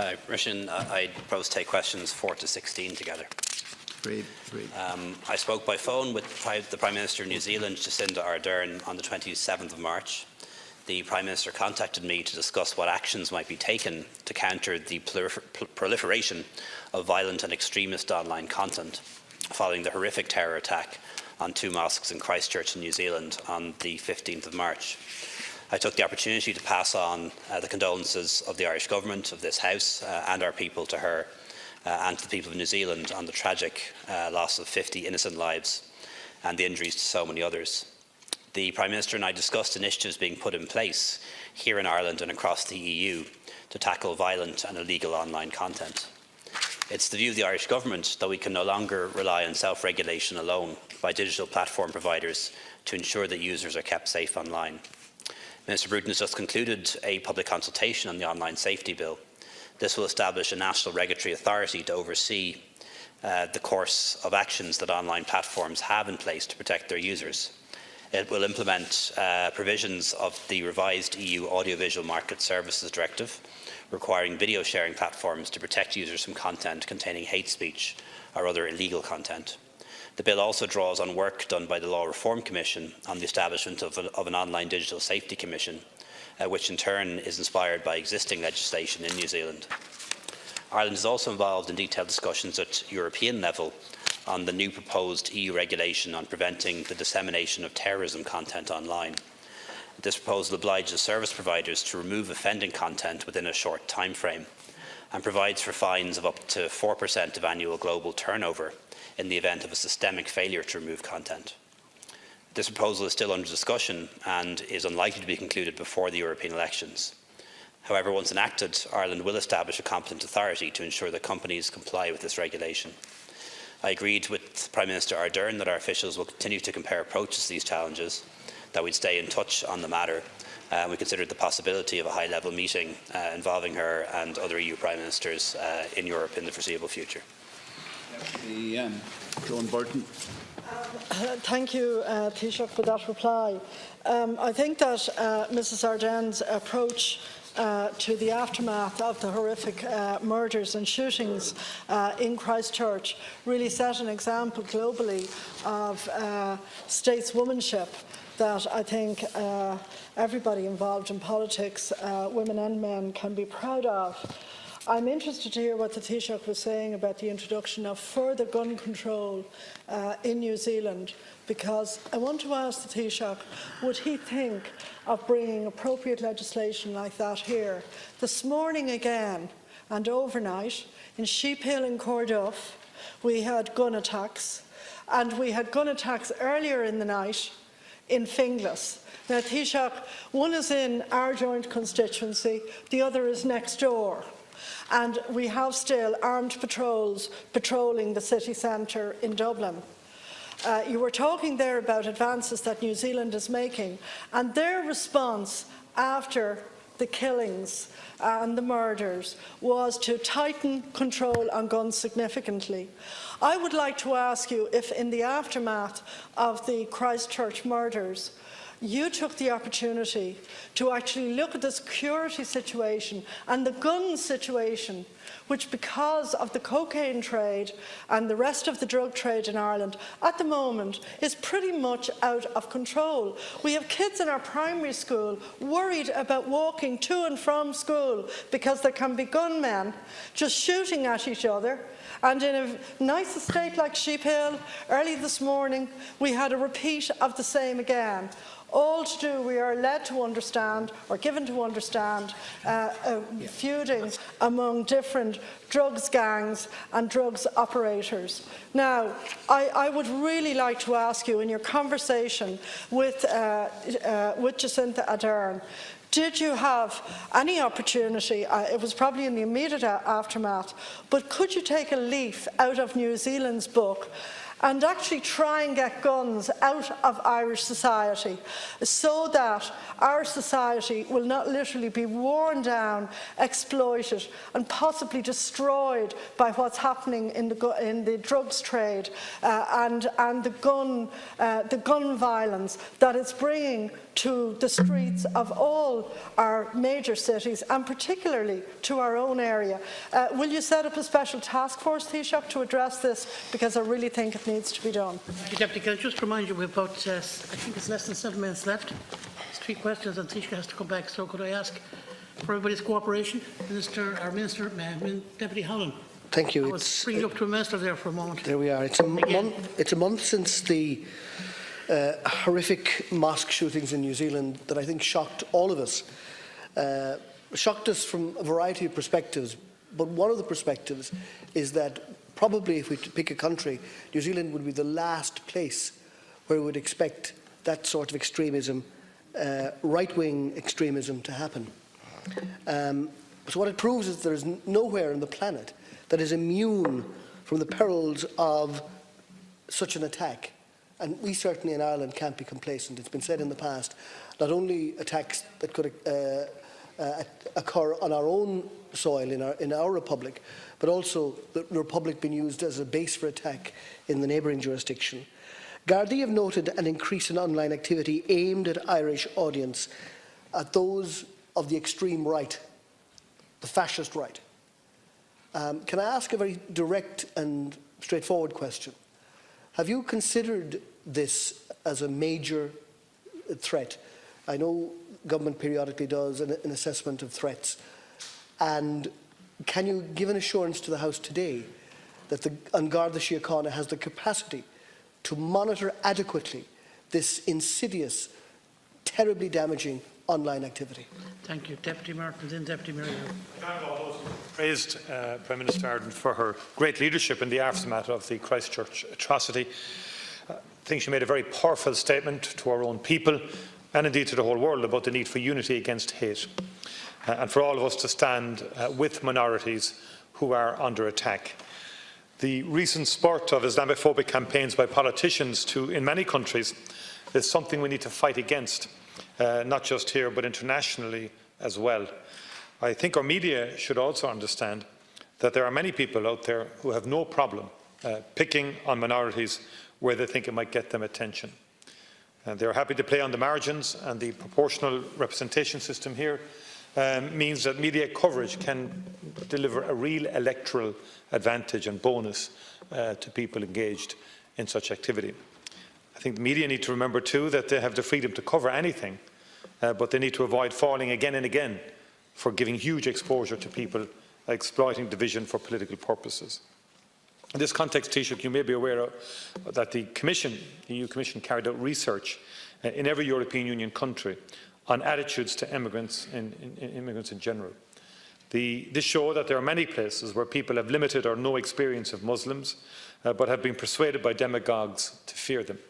I propose to take questions 4 to 16 together. Great. I spoke by phone with the Prime Minister of New Zealand, Jacinda Ardern, on the 27th of March. The Prime Minister contacted me to discuss what actions might be taken to counter the proliferation of violent and extremist online content following the horrific terror attack on 2 mosques in Christchurch in New Zealand on the 15th of March. I took the opportunity to pass on the condolences of the Irish Government, of this House and our people to her and to the people of New Zealand on the tragic loss of 50 innocent lives and the injuries to so many others. The Prime Minister and I discussed initiatives being put in place here in Ireland and across the EU to tackle violent and illegal online content. It's the view of the Irish Government that we can no longer rely on self-regulation alone by digital platform providers to ensure that users are kept safe online. Minister Bruton has just concluded a public consultation on the Online Safety Bill. This will establish a national regulatory authority to oversee the course of actions that online platforms have in place to protect their users. It will implement provisions of the revised EU Audiovisual Market Services Directive, requiring video sharing platforms to protect users from content containing hate speech or other illegal content. The bill also draws on work done by the Law Reform Commission on the establishment of an Online Digital Safety Commission, which in turn is inspired by existing legislation in New Zealand. Ireland is also involved in detailed discussions at European level on the new proposed EU regulation on preventing the dissemination of terrorism content online. This proposal obliges service providers to remove offending content within a short time frame and provides for fines of up to 4% of annual global turnover in the event of a systemic failure to remove content. This proposal is still under discussion and is unlikely to be concluded before the European elections. However, once enacted, Ireland will establish a competent authority to ensure that companies comply with this regulation. I agreed with Prime Minister Ardern that our officials will continue to compare approaches to these challenges, that we'd stay in touch on the matter. We considered the possibility of a high-level meeting involving her and other EU Prime Ministers in Europe in the foreseeable future. Joan Burton. Thank you, Taoiseach, for that reply. I think that Mrs Ardern's approach to the aftermath of the horrific murders and shootings in Christchurch really set an example globally of stateswomanship that I think everybody involved in politics, women and men, can be proud of. I'm interested to hear what the Taoiseach was saying about the introduction of further gun control in New Zealand, because I want to ask the Taoiseach, would he think of bringing appropriate legislation like that here? This morning again, and overnight, in Sheephill and Corduff, we had gun attacks, and we had gun attacks earlier in the night in Finglas. Now, Taoiseach, one is in our joint constituency, the other is next door. And we have still armed patrols patrolling the city centre in Dublin. You were talking there about advances that New Zealand is making, and their response after the killings and the murders was to tighten control on guns significantly. I would like to ask you if, in the aftermath of the Christchurch murders, you took the opportunity to actually look at the security situation and the gun situation, which, because of the cocaine trade and the rest of the drug trade in Ireland, at the moment is pretty much out of control. We have kids in our primary school worried about walking to and from school because there can be gunmen just shooting at each other. And in a nice estate like Sheephill, early this morning, we had a repeat of the same again. All to do, we are led to understand, or given to understand, feuding among different drugs gangs and drugs operators. Now, I would really like to ask you, in your conversation with Jacinda Ardern, did you have any opportunity, it was probably in the immediate aftermath, but could you take a leaf out of New Zealand's book and actually try and get guns out of Irish society so that our society will not literally be worn down, exploited and possibly destroyed by what's happening in the drugs trade and the gun violence that it's bringing to the streets of all our major cities, and particularly to our own area. Will you set up a special task force, Taoiseach, to address this? Because I really think it needs to be done. Thank you, Deputy. Can I just remind you we've about, I think it's less than 7 minutes left. There's 3 questions and Taoiseach has to come back. So could I ask for everybody's cooperation? Deputy Howlin. Thank you. I was bringing up to a minister there for a moment. There we are. It's a month since the horrific mosque shootings in New Zealand that I think shocked all of us. Shocked us from a variety of perspectives, but one of the perspectives is that probably if we pick a country, New Zealand would be the last place where we would expect that sort of extremism, right-wing extremism, to happen. So what it proves is there is nowhere on the planet that is immune from the perils of such an attack. And we certainly in Ireland can't be complacent. It's been said in the past, not only attacks that could occur on our own soil in our republic, but also the republic being used as a base for attack in the neighbouring jurisdiction. Gardaí have noted an increase in online activity aimed at Irish audience, at those of the extreme right, the fascist right. Can I ask a very direct and straightforward question? Have you considered this as a major threat? I know government periodically does an assessment of threats. And can you give an assurance to the House today that the Garda Síochána has the capacity to monitor adequately this insidious, terribly damaging online activity? Thank you. Deputy Martin, then Deputy Murray. Praised Prime Minister Ardern for her great leadership in the aftermath of the Christchurch atrocity. I think she made a very powerful statement to our own people and indeed to the whole world about the need for unity against hate and for all of us to stand with minorities who are under attack. The recent spurt of Islamophobic campaigns by politicians in many countries is something we need to fight against, not just here but internationally as well. I think our media should also understand that there are many people out there who have no problem picking on minorities where they think it might get them attention. And they are happy to play on the margins, and the proportional representation system here means that media coverage can deliver a real electoral advantage and bonus to people engaged in such activity. I think the media need to remember too that they have the freedom to cover anything, but they need to avoid falling again and again for giving huge exposure to people exploiting division for political purposes. In this context, Taoiseach, you may be aware that the EU Commission carried out research in every European Union country on attitudes to immigrants in general. This showed that there are many places where people have limited or no experience of Muslims, but have been persuaded by demagogues to fear them.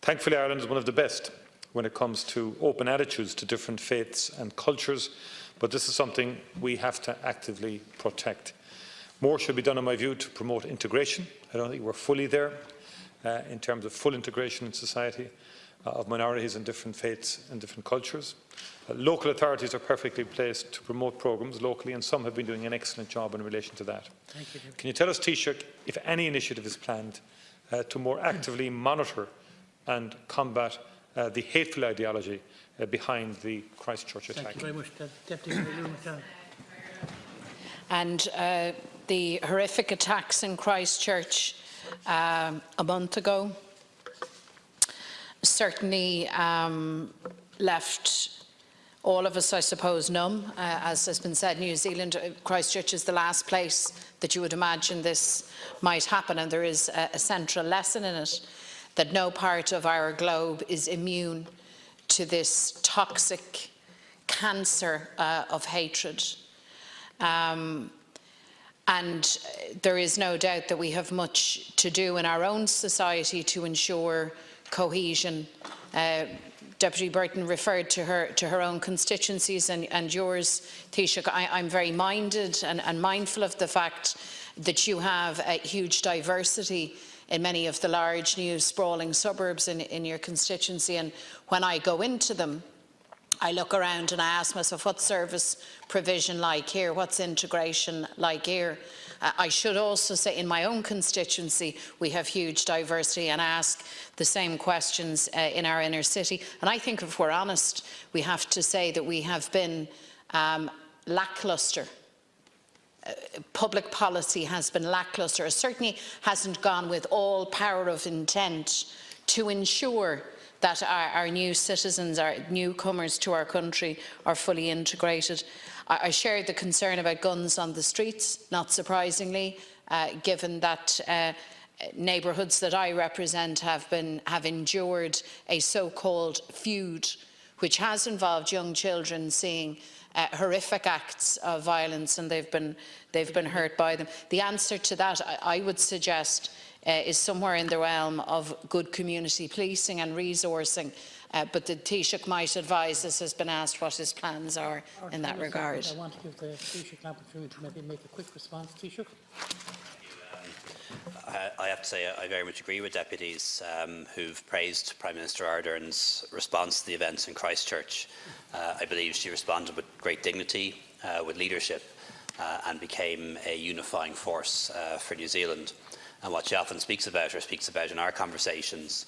Thankfully, Ireland is one of the best when it comes to open attitudes to different faiths and cultures, but this is something we have to actively protect. More should be done, in my view, to promote integration. I don't think we're fully there in terms of full integration in society of minorities and different faiths and different cultures. Local authorities are perfectly placed to promote programmes locally, and some have been doing an excellent job in relation to that. Thank you. Can you tell us, Taoiseach, if any initiative is planned to more actively monitor and combat the hateful ideology behind the Christchurch attack? Thank you very much, Deputy Lou McDonald. And the horrific attacks in Christchurch a month ago certainly left all of us, I suppose, numb. As has been said, New Zealand, Christchurch is the last place that you would imagine this might happen, and there is a central lesson in it that no part of our globe is immune to this toxic cancer of hatred. And there is no doubt that we have much to do in our own society to ensure cohesion. Deputy Burton referred to her own constituencies and yours, Taoiseach. I'm very minded and mindful of the fact that you have a huge diversity many of the large new sprawling suburbs in your constituency, and when I go into them, I look around and I ask myself, what's service provision like here? What's integration like here? I should also say in my own constituency we have huge diversity, and I ask the same questions in our inner city. And I think if we're honest, we have to say that we have been lacklustre. Public policy has been lacklustre. It certainly hasn't gone with all power of intent to ensure that our new citizens, our newcomers to our country, are fully integrated. I share the concern about guns on the streets, not surprisingly, given that neighbourhoods that I represent have endured a so-called feud, which has involved young children seeing horrific acts of violence, and they've been hurt by them. The answer to that, I would suggest, is somewhere in the realm of good community policing and resourcing, but the Taoiseach might advise, as has been asked, what his plans are in that regard. I want to give the Taoiseach an opportunity to maybe make a quick response. Taoiseach. I have to say I very much agree with deputies who've praised Prime Minister Ardern's response to the events in Christchurch. I believe she responded with great dignity, with leadership, and became a unifying force for New Zealand. And what she often speaks about, or speaks about in our conversations,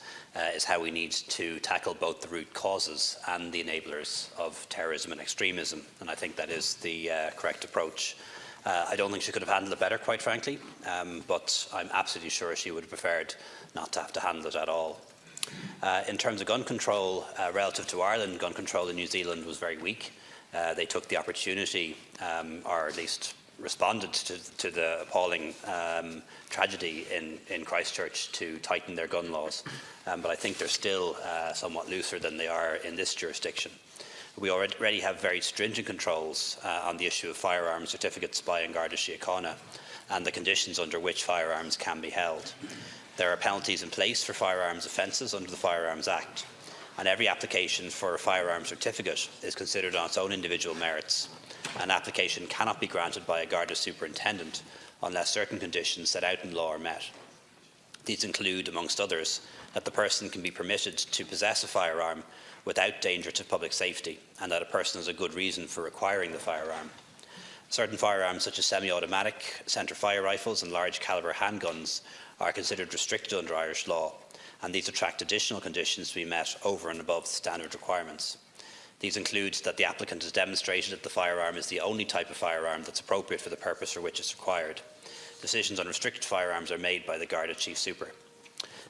is how we need to tackle both the root causes and the enablers of terrorism and extremism. And I think that is the correct approach. I don't think she could have handled it better, quite frankly, but I'm absolutely sure she would have preferred not to have to handle it at all. In terms of gun control, relative to Ireland, gun control in New Zealand was very weak. They took the opportunity, or at least responded to the appalling tragedy in Christchurch to tighten their gun laws. But I think they're still somewhat looser than they are in this jurisdiction. We already have very stringent controls on the issue of firearms certificates by An Garda Síochána and the conditions under which firearms can be held. There are penalties in place for firearms offences under the Firearms Act, and every application for a firearms certificate is considered on its own individual merits. An application cannot be granted by a Garda superintendent unless certain conditions set out in law are met. These include, amongst others, that the person can be permitted to possess a firearm without danger to public safety, and that a person has a good reason for acquiring the firearm. Certain firearms, such as semi-automatic, centre-fire rifles and large-calibre handguns, are considered restricted under Irish law, and these attract additional conditions to be met over and above the standard requirements. These include that the applicant has demonstrated that the firearm is the only type of firearm that's appropriate for the purpose for which it's required. Decisions on restricted firearms are made by the Garda Chief Super.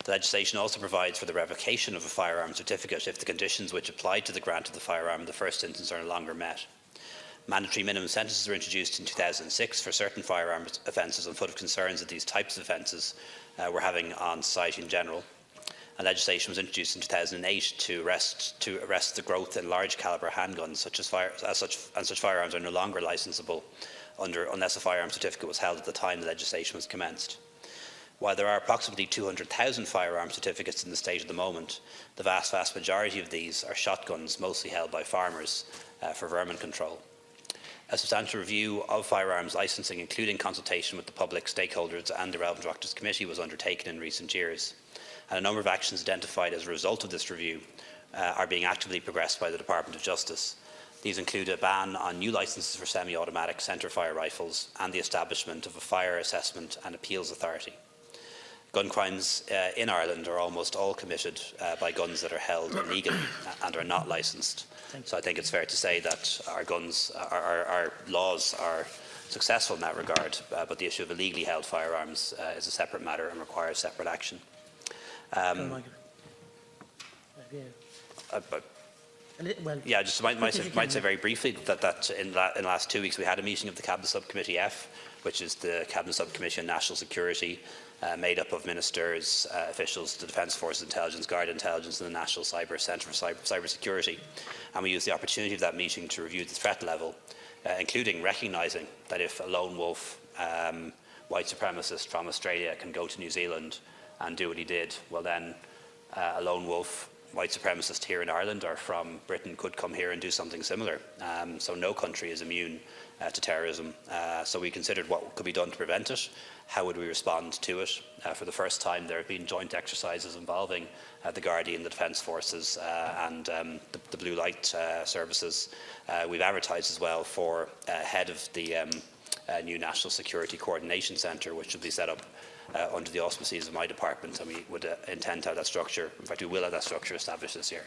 The legislation also provides for the revocation of a firearm certificate if the conditions which applied to the grant of the firearm in the first instance are no longer met. Mandatory minimum sentences were introduced in 2006 for certain firearm offences on foot of concerns that these types of offences were having on society in general. And legislation was introduced in 2008 to arrest the growth in large calibre handguns, such firearms are no longer licensable unless a firearm certificate was held at the time the legislation was commenced. While there are approximately 200,000 firearm certificates in the state at the moment, the vast majority of these are shotguns, mostly held by farmers for vermin control. A substantial review of firearms licensing, including consultation with the public, stakeholders and the relevant Oireachtas committee, was undertaken in recent years. And a number of actions identified as a result of this review are being actively progressed by the Department of Justice. These include a ban on new licences for semi-automatic centre-fire rifles and the establishment of a fire assessment and appeals authority. Gun crimes in Ireland are almost all committed by guns that are held illegally and are not licensed. So I think it's fair to say that our laws are successful in that regard, but the issue of illegally held firearms is a separate matter and requires separate action. Yeah, just might say very briefly that in the last 2 weeks we had a meeting of the Cabinet Subcommittee F, which is the Cabinet Subcommittee on National Security, made up of ministers, officials, the Defence Forces Intelligence, Guard Intelligence and the National Cyber Centre for Cyber Security. And we used the opportunity of that meeting to review the threat level, including recognising that if a lone wolf white supremacist from Australia can go to New Zealand and do what he did, well then a lone wolf white supremacists here in Ireland or from Britain could come here and do something similar. So no country is immune to terrorism. So we considered what could be done to prevent it. How would we respond to it? For the first time, there have been joint exercises involving the Guardian, the Defence Forces and the Blue Light Services. We've advertised as well for head of the new National Security Coordination Centre, which will be set up under the auspices of my department, and we would intend to have that structure, in fact we will have that structure established this year.